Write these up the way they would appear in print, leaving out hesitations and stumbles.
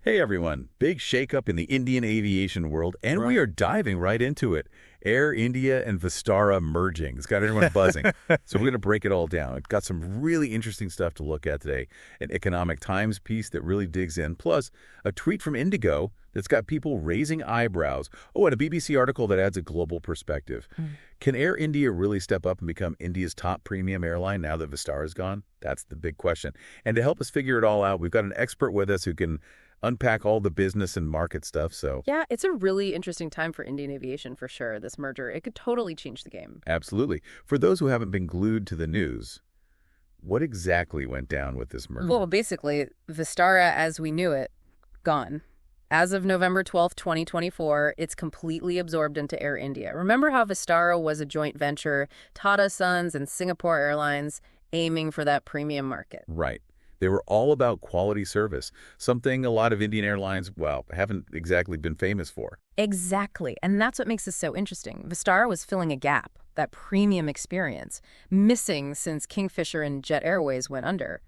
Hey everyone, big shakeup in the Indian aviation world, and we Right. are diving right into it. Air India and Vistara merging. It's got everyone buzzing. So we're going to break it all down. It's got some really interesting stuff to look at today. An Economic Times piece that really digs in, plus a tweet from IndiGo that's got people raising eyebrows. Oh, and a BBC article that adds a global perspective. Can Air India really step up and become India's top premium airline now that Vistara is gone? That's the big question. And to help us figure it all out, we've got an expert with us who can unpack all the business and market stuff. So Yeah, it's a really interesting time for Indian aviation for sure, this merger. It could totally change the game. absolutely. For those who haven't been glued to the news, what exactly went down with this merger? Well, basically, Vistara as we knew it, gone. As of November 12th, 2024, it's completely absorbed into Air India. Remember how Vistara was a joint venture, Tata Sons and Singapore Airlines aiming for that premium market? Right. They were all about quality service, something a lot of Indian airlines, well, haven't exactly been famous for. Exactly. And that's what makes this so interesting. Vistara was filling a gap, that premium experience, missing since Kingfisher and Jet Airways went under.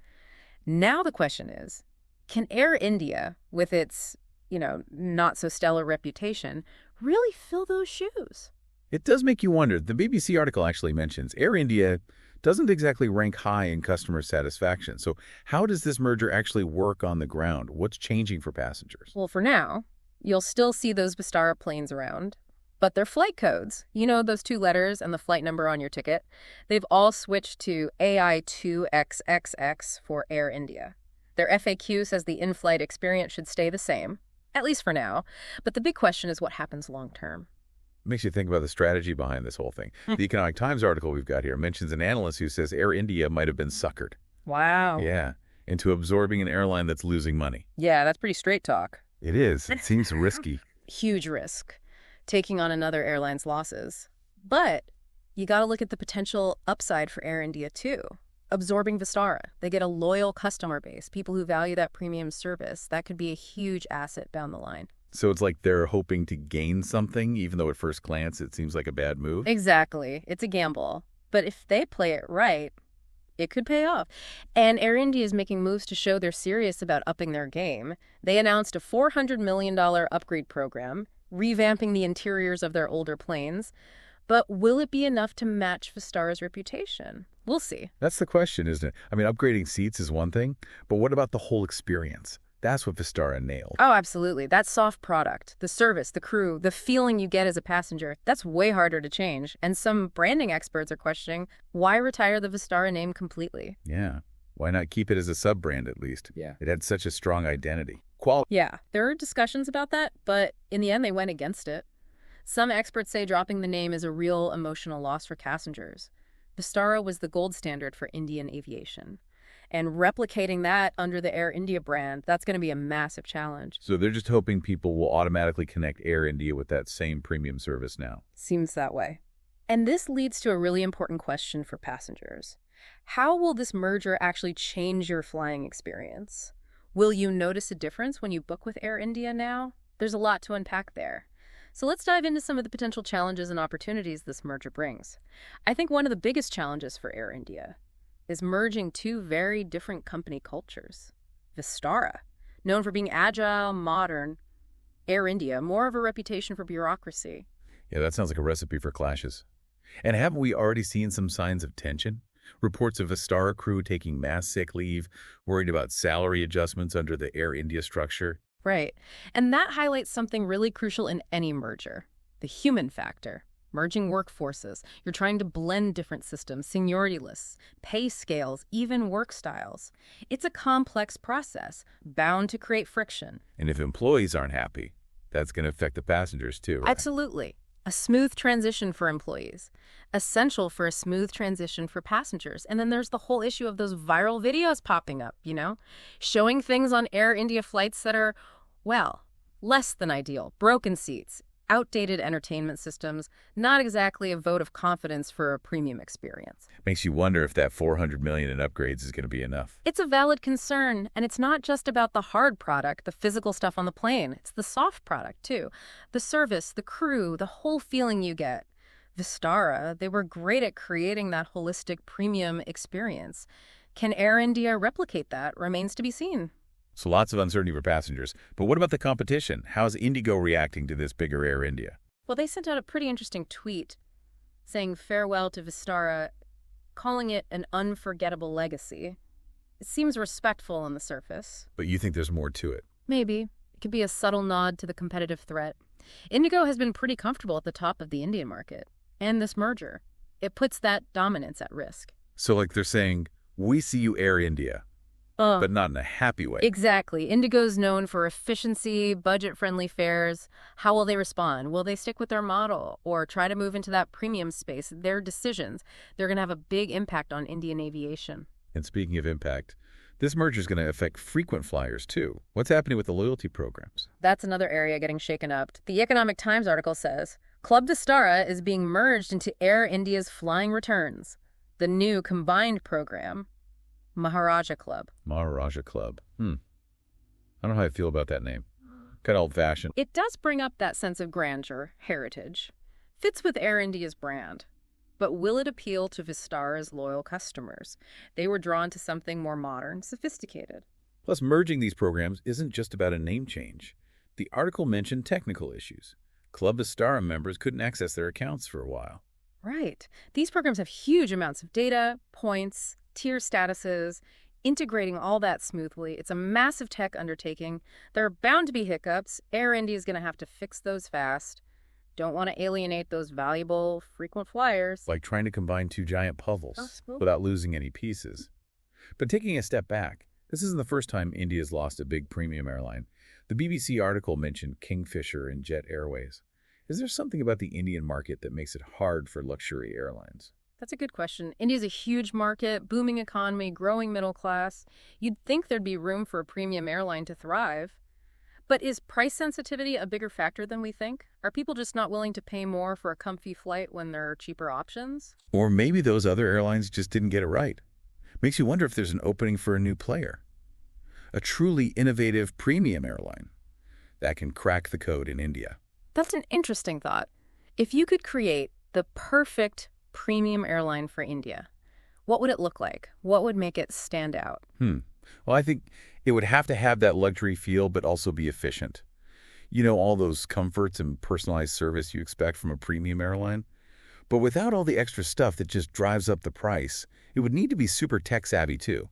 Now the question is, can Air India, with its, not so stellar reputation, really fill those shoes? It does make you wonder. The BBC article actually mentions Air India doesn't exactly rank high in customer satisfaction. So how does this merger actually work on the ground? What's changing for passengers? Well, for now, you'll still see those Vistara planes around. But their flight codes, those two letters and the flight number on your ticket, they've all switched to AI2XXX for Air India. Their FAQ says the in-flight experience should stay the same, at least for now. But the big question is what happens long term. Makes you think about the strategy behind this whole thing. The Economic Times article we've got here mentions an analyst who says Air India might have been suckered. Wow. Yeah, into absorbing an airline that's losing money. Yeah, that's pretty straight talk. It is. It seems risky. Huge risk, taking on another airline's losses. But you got to look at the potential upside for Air India, too. Absorbing Vistara, they get a loyal customer base, people who value that premium service. That could be a huge asset down the line. So it's like they're hoping to gain something, even though at first glance it seems like a bad move? Exactly. It's a gamble. But if they play it right, it could pay off. And Air India is making moves to show they're serious about upping their game. They announced a $400 million upgrade program, revamping the interiors of their older planes. But will it be enough to match Vistara's reputation? We'll see. That's the question, isn't it? I mean, upgrading seats is one thing, but what about the whole experience? That's what Vistara nailed. Oh, absolutely. That soft product, the service, the crew, the feeling you get as a passenger, that's way harder to change. And some branding experts are questioning, why retire the Vistara name completely? Yeah. Why not keep it as a sub-brand at least? Yeah. It had such a strong identity. Quality. Yeah, there are discussions about that, but in the end, they went against it. Some experts say dropping the name is a real emotional loss for passengers. Vistara was the gold standard for Indian aviation. And replicating that under the Air India brand, that's going to be a massive challenge. So they're just hoping people will automatically connect Air India with that same premium service now. Seems that way. And this leads to a really important question for passengers. How will this merger actually change your flying experience? Will you notice a difference when you book with Air India now? There's a lot to unpack there. So let's dive into some of the potential challenges and opportunities this merger brings. I think one of the biggest challenges for Air India is merging two very different company cultures. Vistara, known for being agile, modern. Air India, more of a reputation for bureaucracy. Yeah, that sounds like a recipe for clashes. And haven't we already seen some signs of tension? Reports of Vistara crew taking mass sick leave, worried about salary adjustments under the Air India structure. Right. And that highlights something really crucial in any merger, the human factor. Merging workforces. You're trying to blend different systems, seniority lists, pay scales, even work styles. It's a complex process, bound to create friction. And if employees aren't happy, that's going to affect the passengers too, right? Absolutely. A smooth transition for employees. Essential for a smooth transition for passengers. And then there's the whole issue of those viral videos popping up, showing things on Air India flights that are, well, less than ideal. Broken seats, outdated entertainment systems, not exactly a vote of confidence for a premium experience. Makes you wonder if that $400 million in upgrades is going to be enough. It's a valid concern, and it's not just about the hard product, the physical stuff on the plane. It's the soft product, too. The service, the crew, the whole feeling you get. Vistara, they were great at creating that holistic premium experience. Can Air India replicate that remains to be seen. So lots of uncertainty for passengers. But what about the competition? How's IndiGo reacting to this bigger Air India? Well, they sent out a pretty interesting tweet saying farewell to Vistara, calling it an unforgettable legacy. It seems respectful on the surface. But you think there's more to it? Maybe. It could be a subtle nod to the competitive threat. IndiGo has been pretty comfortable at the top of the Indian market. And this merger, it puts that dominance at risk. So like they're saying, we see you Air India, but not in a happy way. Exactly. IndiGo's known for efficiency, budget-friendly fares. How will they respond? Will they stick with their model or try to move into that premium space? Their decisions, they're going to have a big impact on Indian aviation. And speaking of impact, this merger is going to affect frequent flyers too. What's happening with the loyalty programs? That's another area getting shaken up. The Economic Times article says, Club Vistara is being merged into Air India's Flying Returns, the new combined program, Maharaja Club. Maharaja Club. I don't know how I feel about that name. Kind of old-fashioned. It does bring up that sense of grandeur, heritage. Fits with Air India's brand. But will it appeal to Vistara's loyal customers? They were drawn to something more modern, sophisticated. Plus, merging these programs isn't just about a name change. The article mentioned technical issues. Club Vistara members couldn't access their accounts for a while. Right. These programs have huge amounts of data, points, tier statuses, integrating all that smoothly. It's a massive tech undertaking. There are bound to be hiccups. Air India is going to have to fix those fast. Don't want to alienate those valuable, frequent flyers. Like trying to combine two giant puzzles without losing any pieces. But taking a step back, this isn't the first time India's lost a big premium airline. The BBC article mentioned Kingfisher and Jet Airways. Is there something about the Indian market that makes it hard for luxury airlines? That's a good question. India's a huge market, booming economy, growing middle class. You'd think there'd be room for a premium airline to thrive. But is price sensitivity a bigger factor than we think? Are people just not willing to pay more for a comfy flight when there are cheaper options? Or maybe those other airlines just didn't get it right. Makes you wonder if there's an opening for a new player. A truly innovative premium airline that can crack the code in India. That's an interesting thought. If you could create the perfect premium airline for India, what would it look like? What would make it stand out? Well, I think it would have to have that luxury feel, but also be efficient. You know, all those comforts and personalized service you expect from a premium airline. But without all the extra stuff that just drives up the price, it would need to be super tech-savvy too.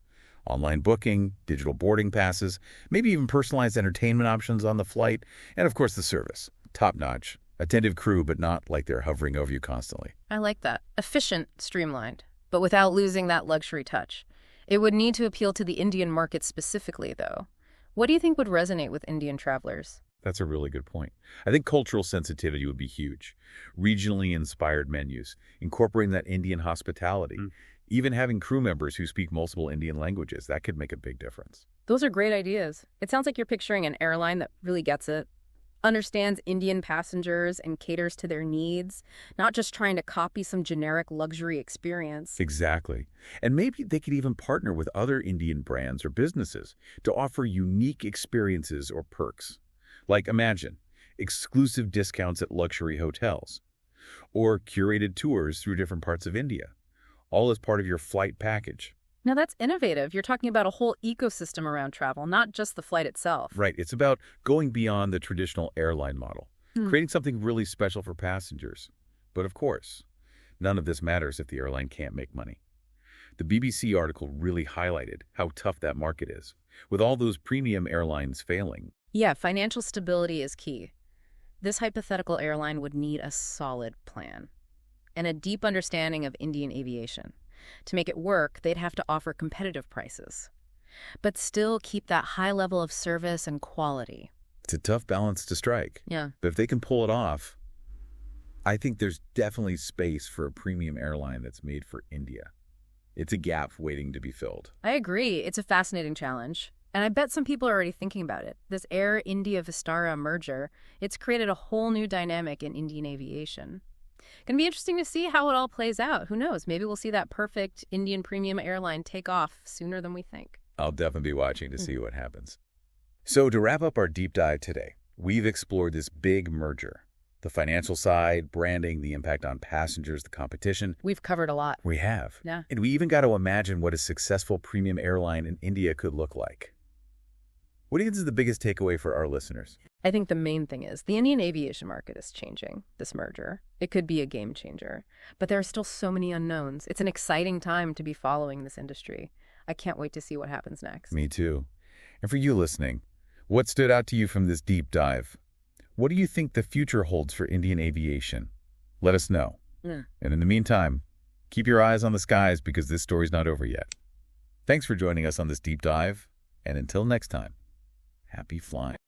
Online booking, digital boarding passes, maybe even personalized entertainment options on the flight, and of course the service. Top-notch. Attentive crew, but not like they're hovering over you constantly. I like that. Efficient, streamlined, but without losing that luxury touch. It would need to appeal to the Indian market specifically, though. What do you think would resonate with Indian travelers? That's a really good point. I think cultural sensitivity would be huge. Regionally inspired menus, incorporating that Indian hospitality, even having crew members who speak multiple Indian languages, that could make a big difference. Those are great ideas. It sounds like you're picturing an airline that really gets it, understands Indian passengers and caters to their needs, not just trying to copy some generic luxury experience. Exactly. And maybe they could even partner with other Indian brands or businesses to offer unique experiences or perks. Like imagine, exclusive discounts at luxury hotels, or curated tours through different parts of India, all as part of your flight package. Now that's innovative. You're talking about a whole ecosystem around travel, not just the flight itself. Right. It's about going beyond the traditional airline model, creating something really special for passengers. But of course, none of this matters if the airline can't make money. The BBC article really highlighted how tough that market is, with all those premium airlines failing. Yeah, financial stability is key. This hypothetical airline would need a solid plan and a deep understanding of Indian aviation. To make it work, they'd have to offer competitive prices, but still keep that high level of service and quality. It's a tough balance to strike. Yeah. But if they can pull it off, I think there's definitely space for a premium airline that's made for India. It's a gap waiting to be filled. I agree. It's a fascinating challenge. And I bet some people are already thinking about it. This Air India-Vistara merger, it's created a whole new dynamic in Indian aviation. Going to be interesting to see how it all plays out. Who knows? Maybe we'll see that perfect Indian premium airline take off sooner than we think. I'll definitely be watching to see what happens. So to wrap up our deep dive today, we've explored this big merger. The financial side, branding, the impact on passengers, the competition. We've covered a lot. We have. Yeah. And we even got to imagine what a successful premium airline in India could look like. What do you think is the biggest takeaway for our listeners? I think the main thing is the Indian aviation market is changing, this merger. It could be a game changer. But there are still so many unknowns. It's an exciting time to be following this industry. I can't wait to see what happens next. Me too. And for you listening, what stood out to you from this deep dive? What do you think the future holds for Indian aviation? Let us know. Yeah. And in the meantime, keep your eyes on the skies because this story's not over yet. Thanks for joining us on this deep dive, and until next time, happy flying.